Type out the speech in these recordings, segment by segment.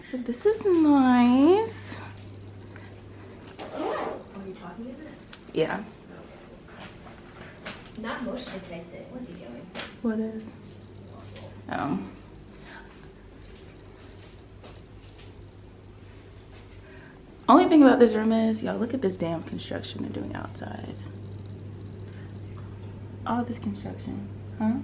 So this is nice. Are you talking to it? Yeah. Not motion detected. What's he doing? What is? Oh. Only thing about this room is, y'all, look at this damn construction they're doing outside. All this construction, huh?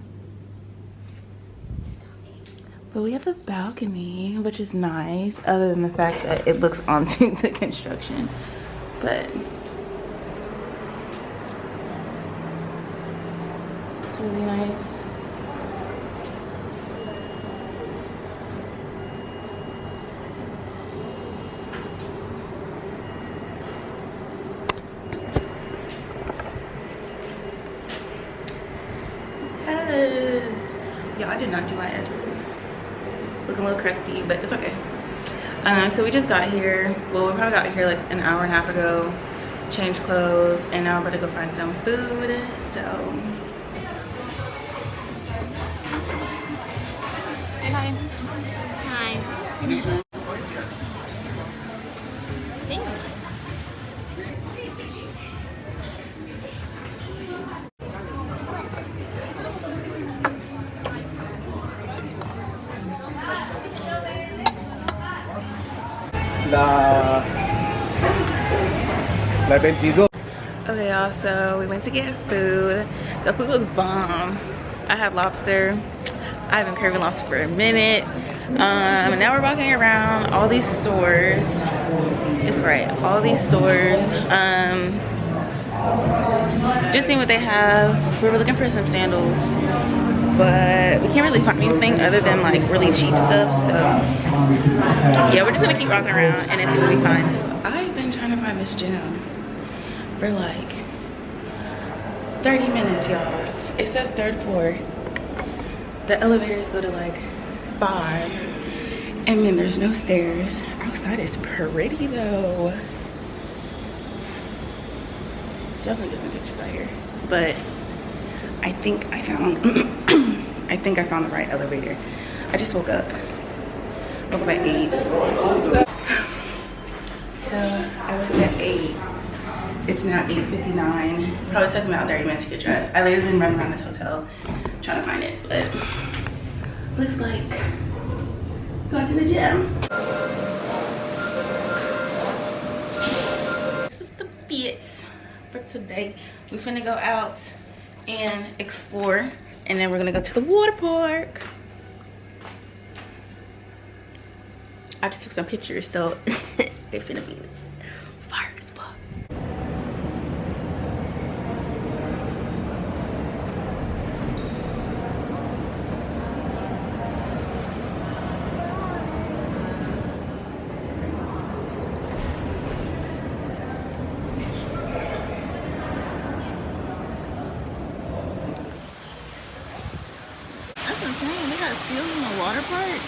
But we have a balcony, which is nice, other than the fact that it looks onto the construction. But it's really nice. Y'all, I did not do my edges. Looking a little crusty, but it's okay. So we just got here. Well, we probably got here like an hour and a half ago. Changed clothes, and now I'm about to go find some food. So. Say hi. Hi. Thank you. La 22. Okay, y'all, so we went to get food. The food was bomb. I had lobster. I haven't craving lobster for a minute. And now we're walking around all these stores. It's right, all these stores. Just seeing what they have. We were looking for some sandals, but we can't really find anything other than like really cheap stuff. So yeah, we're just gonna keep walking around and then see what we find. I've been trying to find this gym for like 30 minutes, y'all. It says 3rd floor. The elevators go to like 5, and then there's no stairs. Outside is pretty though. Definitely doesn't get you by here, but I think I found I think I found the right elevator. I just woke up at 8. So I woke up at 8. It's now 8:59. Probably took me about 30 minutes to get dressed. I literally been running around this hotel trying to find it, but looks like going to the gym. This is the bits for today. We finna go out and explore, and then we're gonna go to the water park. I just took some pictures, so they finna be fire as fuck. That's insane. They got seals in the water park.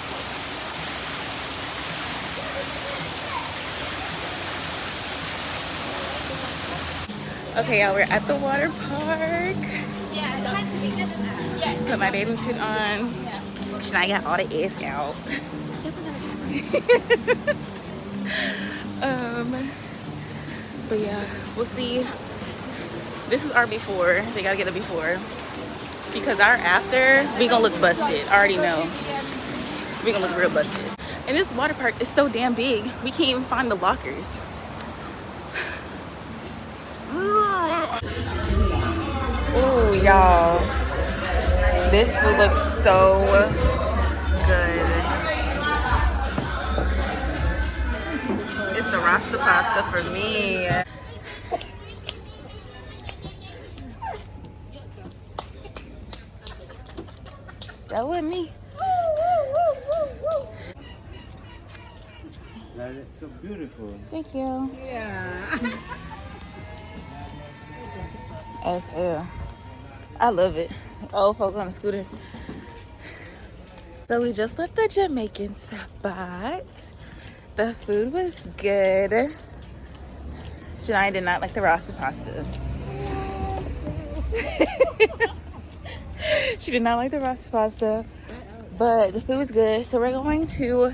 Okay, y'all, we're at the water park. Yeah, it has to be good enough. Put my bathing suit on. Shania got all the ass out. But yeah, we'll see. This is our before. They gotta get a before. Because our after, we gonna look busted. I already know. We gonna look real busted. And this water park is so damn big, we can't even find the lockers. Ooh, y'all. This food looks so good. It's the Rasta pasta for me. That wasn't me. That's so beautiful. Thank you. Yeah. As hell. I love it. Old folk on a scooter. So we just left the Jamaican spot. The food was good. Shania did not like the Rasta pasta. She did not like the Rasta pasta, but the food was good. So we're going to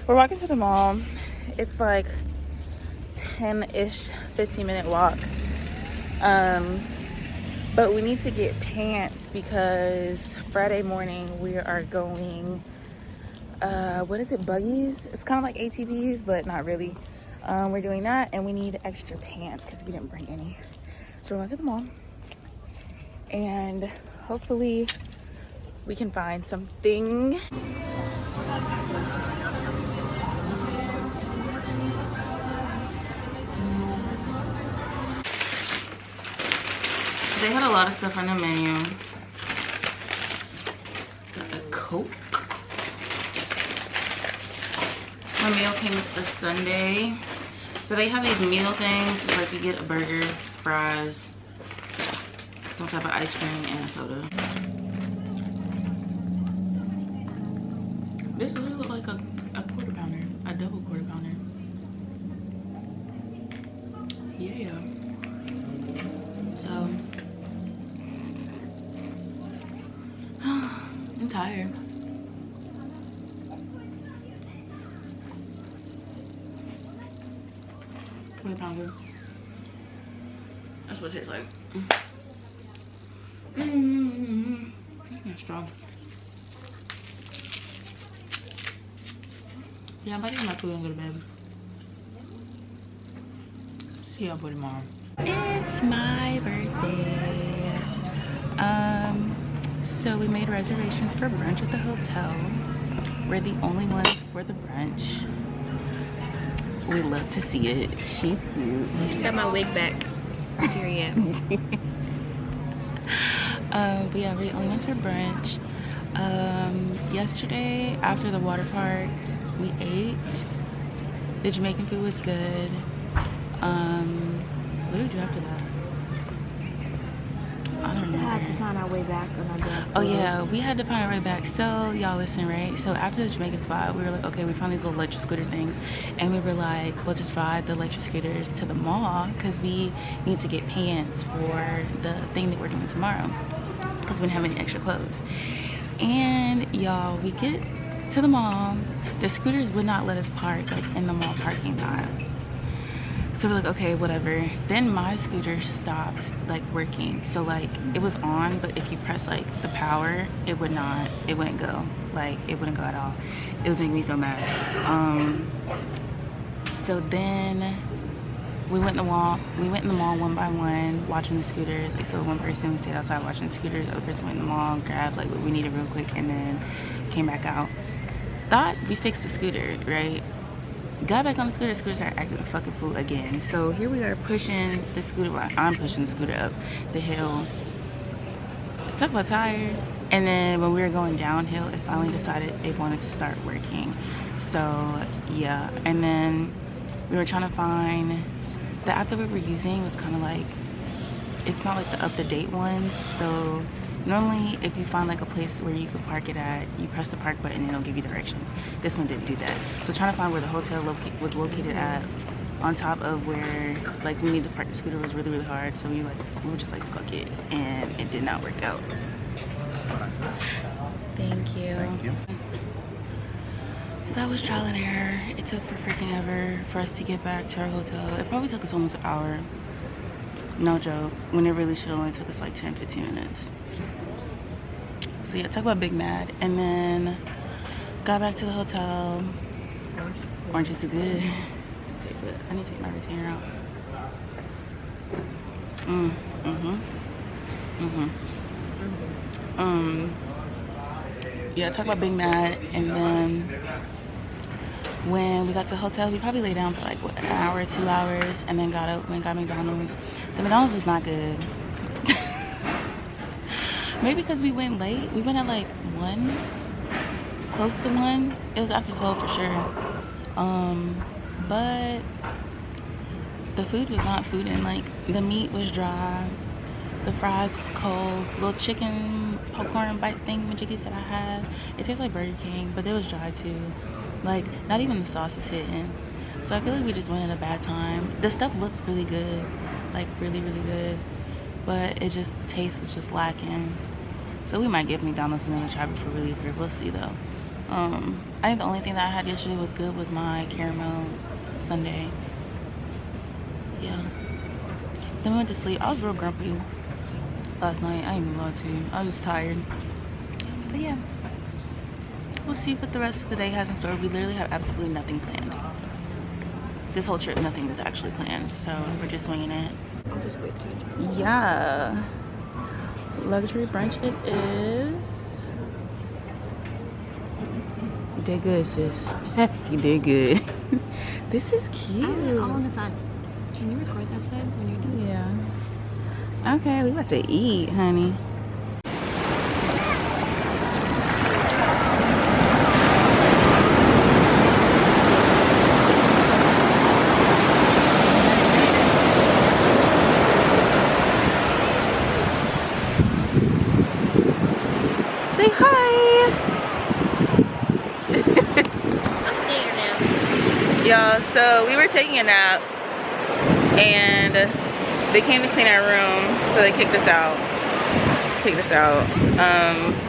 We're walking to the mall. It's like 10-ish, 15-minute walk. But we need to get pants because Friday morning we are going, what is it, buggies? It's kind of like ATVs, but not really. We're doing that, and we need extra pants because we didn't bring any. So we're going to the mall, and hopefully we can find something. They had a lot of stuff on the menu. Got a Coke. My meal came with the sundae. So they have these meal things. It's like you get a burger, fries, some type of ice cream, and a soda. This literally looks like a quarter pounder, a double quarter pounder. Yeah. So I'm tired. Quarter pounder. That's what it tastes like. That's strong. Yeah, I'm about to eat my food and go to bed. See y'all for tomorrow. It's my birthday. So we made reservations for brunch at the hotel. We're the only ones for the brunch. We love to see it. She's cute. Got my wig back. Period. But yeah, we're the only ones for brunch. Yesterday after the water park, we ate. The Jamaican food was good. What did we do after that? I don't know. We had to find our way back on our bed. Oh yeah, we had to find our way back. So y'all listen, right? So after the Jamaican spot, we were like, okay, we found these little electric scooter things, and we were like, we'll just ride the electric scooters to the mall because we need to get pants for the thing that we're doing tomorrow because we didn't have any extra clothes. And y'all, we get to the mall, the scooters would not let us park like in the mall parking lot. So we're like, okay, whatever. Then my scooter stopped like working. So like it was on, but if you press like the power, it wouldn't go. Like it wouldn't go at all. It was making me so mad. So then we went in the mall one by one, watching the scooters. Like, so one person stayed outside watching the scooters, the other person went in the mall, grabbed like what we needed real quick, and then came back out. Thought we fixed the scooter, right? Got back on the scooter, scooters are acting a fucking fool again. So here we are pushing the scooter, well, I'm pushing the scooter up the hill. Talk about tired. And then when we were going downhill, it finally decided it wanted to start working. So yeah, and then we were trying to find, the app that we were using was kind of like, it's not like the up-to-date ones. So normally if you find like a place where you could park it at, you press the park button and it'll give you directions. This one didn't do that. So trying to find where the hotel was located at on top of where like we need to park the scooter was really, really hard. So we were just like, fuck it, and it did not work out. Thank you. Thank you. So that was trial and error. It took for freaking ever for us to get back to our hotel. It probably took us almost an hour. No joke. When it really should only took us like 10-15 minutes. So yeah, talk about big mad. And then got back to the hotel. Orange is good. I need to take my retainer out. Yeah, talk about being mad. And then when we got to the hotel, we probably lay down for like what, an hour, 2 hours, and then got up and got McDonald's. The McDonald's was not good. Maybe because we went late. We went at like 1, close to 1. It was after 12 for sure. But the food was not food, and like the meat was dry, the fries was cold, little chicken popcorn bite thing majiggies that I had, it tastes like Burger King, but it was dry too. Like not even the sauce was hitting. So I feel like we just went at a bad time. The stuff looked really good, like really, really good, but it just, taste was just lacking. So we might give McDonald's another try before we leave here. We'll see though. I think the only thing that I had yesterday was good was my caramel sundae. Yeah. Then we went to sleep. I was real grumpy last night. I ain't gonna lie to you. I was just tired. But yeah. We'll see what the rest of the day has in store. We literally have absolutely nothing planned. This whole trip, nothing was actually planned. So we're just winging it. I'll just wait till you. Yeah. Luxury brunch it is. You did good, sis. You did good. This is cute. All on the side. Can you record that side when you're done? Yeah. Okay, we about to eat, honey. Say hi. I'm there now. Y'all, so we were taking a nap and they came to clean our room, so they kicked us out.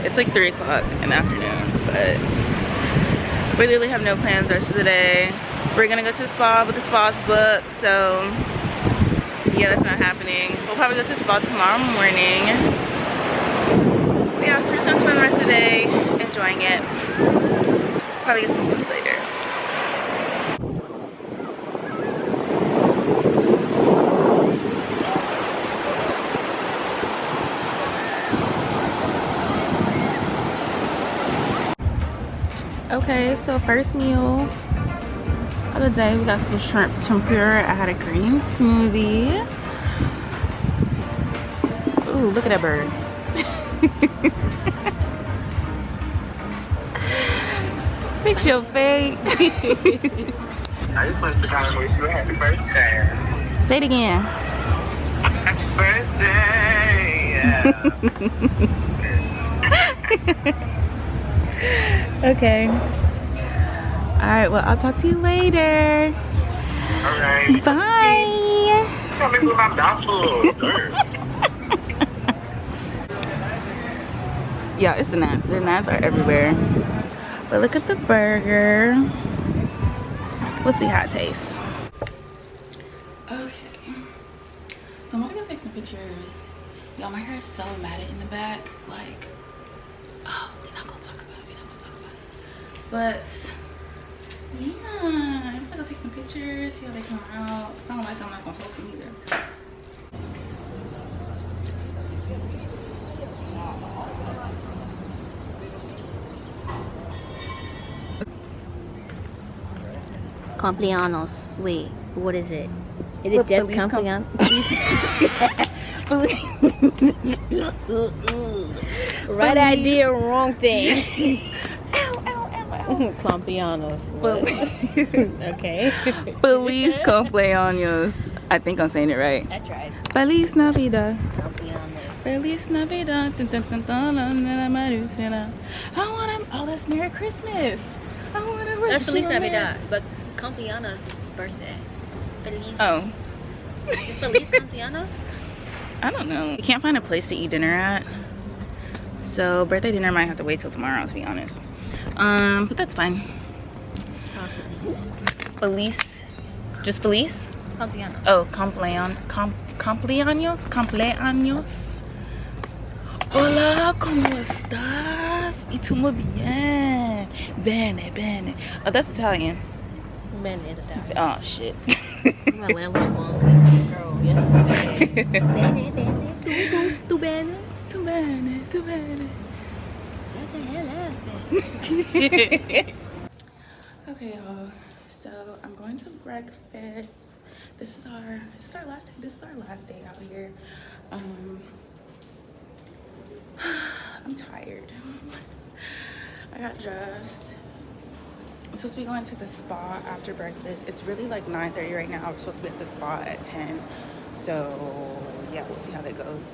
It's like 3 o'clock in the afternoon, but we literally have no plans the rest of the day. We're gonna go to the spa, but the spa's booked, so yeah, that's not happening. We'll probably go to the spa tomorrow morning. Yeah, so we're just gonna spend the rest of the day enjoying it. Probably get some food later. Okay, so first meal of the day, we got some shrimp tempura. I had a green smoothie. Ooh, look at that bird. Fix your face. I just wanted to kind of wish you a happy birthday. Say it again. Happy birthday! Okay. Alright, well, I'll talk to you later. Alright. Bye. Come in with my mouth full. Yeah, it's the gnats. The gnats are everywhere. But look at the burger. We'll see how it tastes. Okay. So I'm gonna go take some pictures. Y'all, my hair is so matted in the back. Like, oh, we're not gonna talk about it. But yeah, I'm gonna go take some pictures, see how they come out. If I don't like them, I'm not gonna post them either. Cumpleaños. Wait, what is it? Is it just cumpleaños? Right idea, wrong thing. Cumpleaños. Okay. Feliz cumpleaños. I think I'm saying it right. That's right. Feliz Navidad. Cumpleaños. Feliz Navidad. Dun, dun, dun, dun, dun, dun, dun, dun. I want to. Oh, that's Merry Christmas. I want to. That's Feliz Navidad, but cumpleaños is birthday. Feliz. Oh. Is Feliz cumpleaños? I don't know. We can't find a place to eat dinner at. So birthday dinner might have to wait till tomorrow, to be honest. But that's fine. Feliz. Just Feliz? Cumpleaños. Oh, cumpleaños. Hola, ¿cómo estás? Y tú muy bien. Bene, bene. Oh, that's Italian. Men is Italian. Oh, shit. My language wrong. Girl, yes. Bene, bene. Tu bene. Tu bene, tu bene. Okay, y'all. So I'm going to breakfast. This is our last day. This is our last day out here. I'm tired. I got dressed. I'm supposed to be going to the spa after breakfast. It's really like 9:30 right now. We're supposed to be at the spa at 10. So yeah, we'll see how that goes.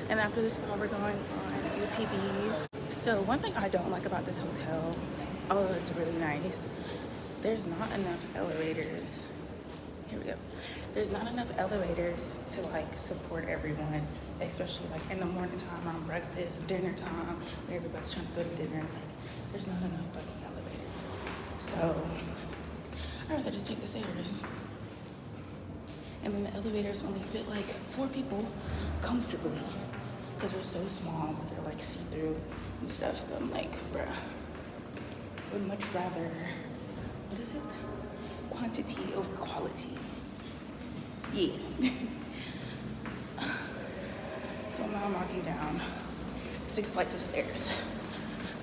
And after this spa, we're going on UTVs. So one thing I don't like about this hotel, although it's really nice, there's not enough elevators. Here we go. there's not enough elevators to like support everyone, especially like in the morning time, around breakfast, dinner time, when everybody's trying to go to dinner. Like, there's not enough fucking elevators. So I'd rather just take the stairs. And then the elevators only fit like 4 people comfortably because they're so small, but they're like see-through and stuff. But I'm like, bruh, I would much rather, what is it? Quantity over quality. Yeah. So now I'm walking down 6 flights of stairs.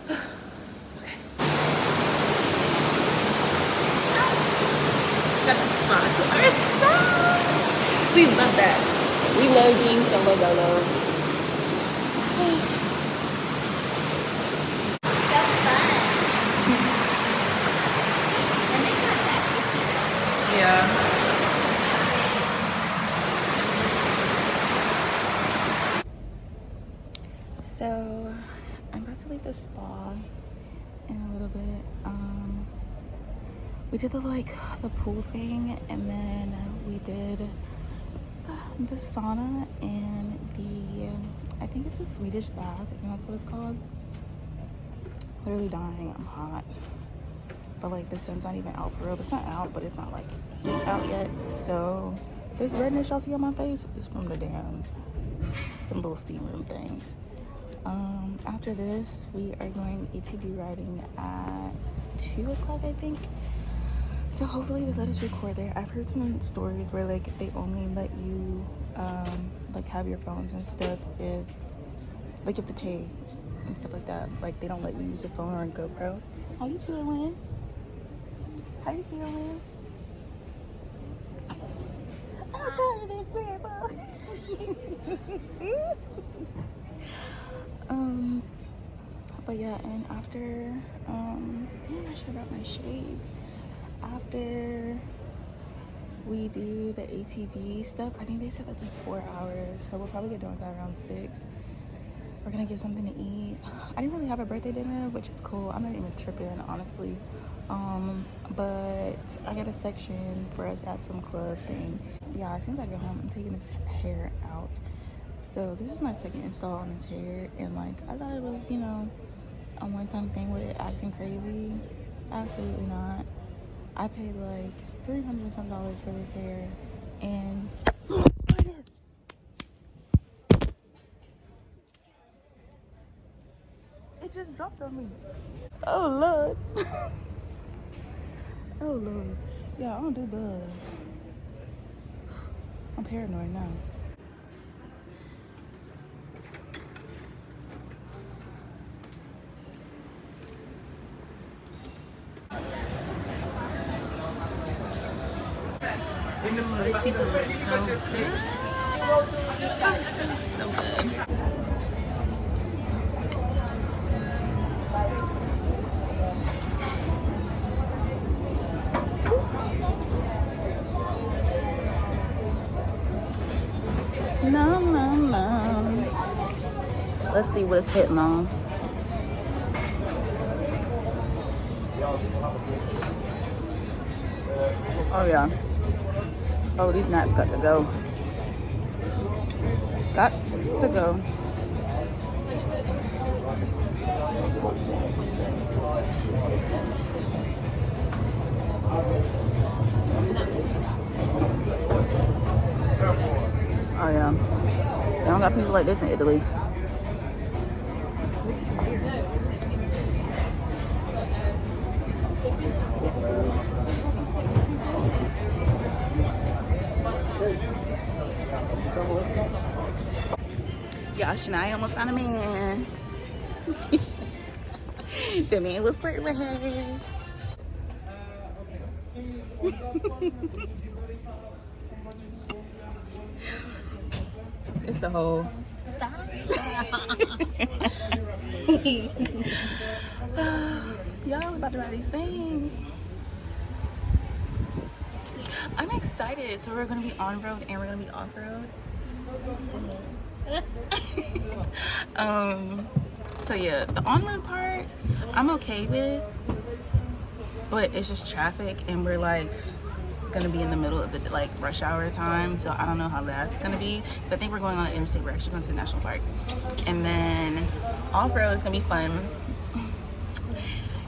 Okay. Got the spot to ourselves. We love that. We love being solo dolo. Yeah. So I'm about to leave the spa in a little bit. We did the pool thing, and then we did the sauna and I think it's a Swedish bath. I think that's what it's called. Literally dying. I'm hot. But like the sun's not even out for real. The sun out, but it's not like heat out yet. So this redness y'all see on my face is from the damn some little steam room things. After this, we are going ATV riding at 2 o'clock, I think. So hopefully they let us record there. I've heard some stories where like they only let you like have your phones and stuff if like you have to pay and stuff like that. Like they don't let you use your phone or a GoPro. How you feeling? How you feeling? Oh, this grandpa. But yeah, and after I'm not sure about my shades. After we do the ATV stuff, I think they said that's like 4 hours, so we'll probably get done with that around 6. We're gonna get something to eat. I didn't really have a birthday dinner, which is cool. I'm not even tripping, honestly. But I got a section for us at some club thing. Yeah, as soon as I get home, I'm taking this hair out. So this is my second install on this hair, and like I thought it was, you know, a one-time thing with it acting crazy. Absolutely not. I paid like $300 and some for this hair, and spider. It just dropped on me. Oh Lord. Oh Lord. Yeah, I don't do bugs. I'm paranoid now. Oh, this pizza looks so good. So good. Nom nom nom. Let's see what it's hitting on. Oh yeah. Oh, these nuts got to go. Gots to go. Oh yeah. They don't got pizza like this in Italy. Y'all, Shania almost found a man. The man was flirting with her. It's the whole. Stop. Y'all about to ride these things. I'm excited. So we're gonna be on road and we're gonna be off road. So yeah, the on-road part I'm okay with, but it's just traffic, and we're like gonna be in the middle of the like rush hour time, so I don't know how that's gonna be. So I think we're going on the interstate. We're actually going to the national park, and then off-road is gonna be fun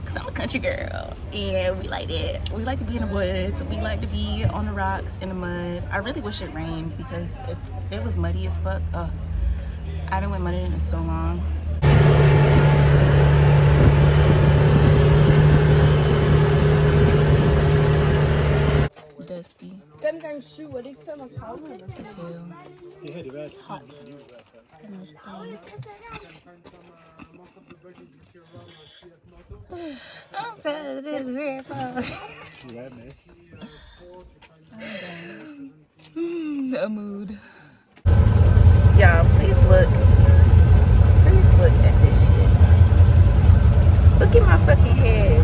because I'm a country girl and we like it. We like to be in the woods, we like to be on the rocks, in the mud. I really wish it rained because if it was muddy as fuck, I haven't went muddy in so long. Dusty. 5,7 ikke 35? As hell. Hot. Den er stadig. I'm tired of this weird A mood. Y'all, please look at this shit. Look at my fucking head.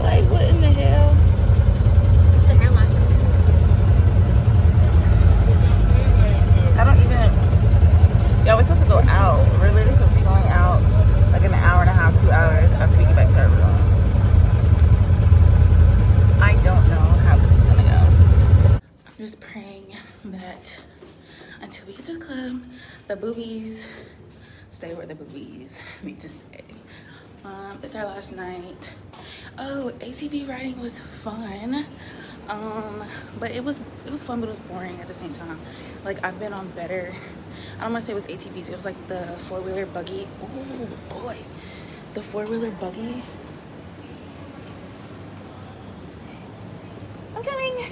Like, what in the hell? The hairline. I don't even. Y'all, we're supposed to go out. We're literally supposed to be going out like in an hour and a half, 2 hours after we get back to our room. I don't know how this is gonna go. I'm just praying that until we get to the club, the boobies stay where the boobies need to stay. It's our last night. Oh, ATV riding was fun. But it was fun, but it was boring at the same time. Like, I've been on better, I don't want to say it was ATVs, it was like the four-wheeler buggy. Oh boy, the four-wheeler buggy. I'm coming.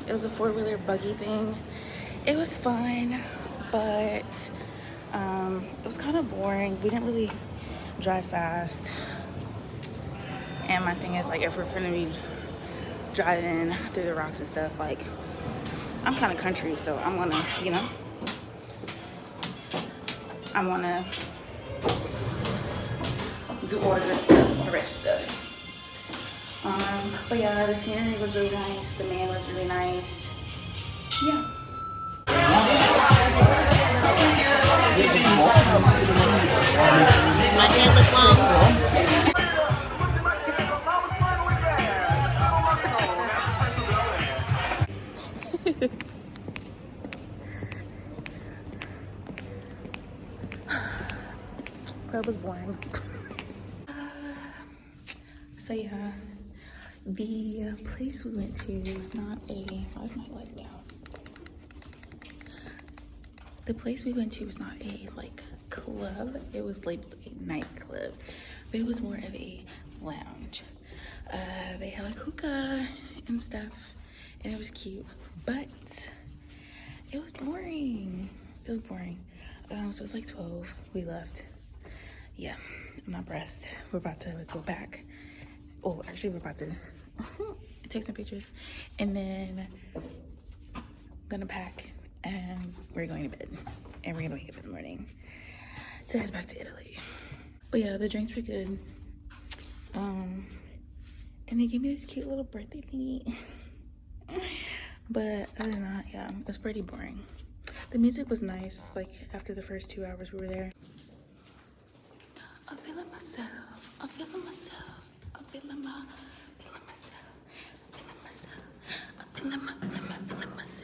It was a four-wheeler buggy thing. It was fun, but it was kind of boring. We didn't really drive fast. And my thing is, like, if we're gonna be driving through the rocks and stuff, like, I'm kind of country, so I'm gonna, you know, I wanna do all the good stuff, the rich stuff. But yeah, the scenery was really nice. The man was really nice. Yeah. My head look long. Club was boring. So yeah, the place we went to was not a, why is my light down? The place we went to was not a like club. It was labeled a nightclub, but it was more of a lounge. They had like hookah and stuff, and it was cute, but it was boring. It was boring. So it's like 12. We left. Yeah, I'm not pressed. We're about to go back. Oh, actually, we're about to take some pictures, and then I'm gonna pack, and we're going to bed, and we're gonna wake up in the morning to head back to Italy. But yeah, the drinks were good. And they gave me this cute little birthday thingy. But other than that, yeah, it was pretty boring. The music was nice, like after the first 2 hours we were there. I'm feeling myself, I'm feeling myself, I'm feeling myself, I'm feeling myself, I'm feeling myself.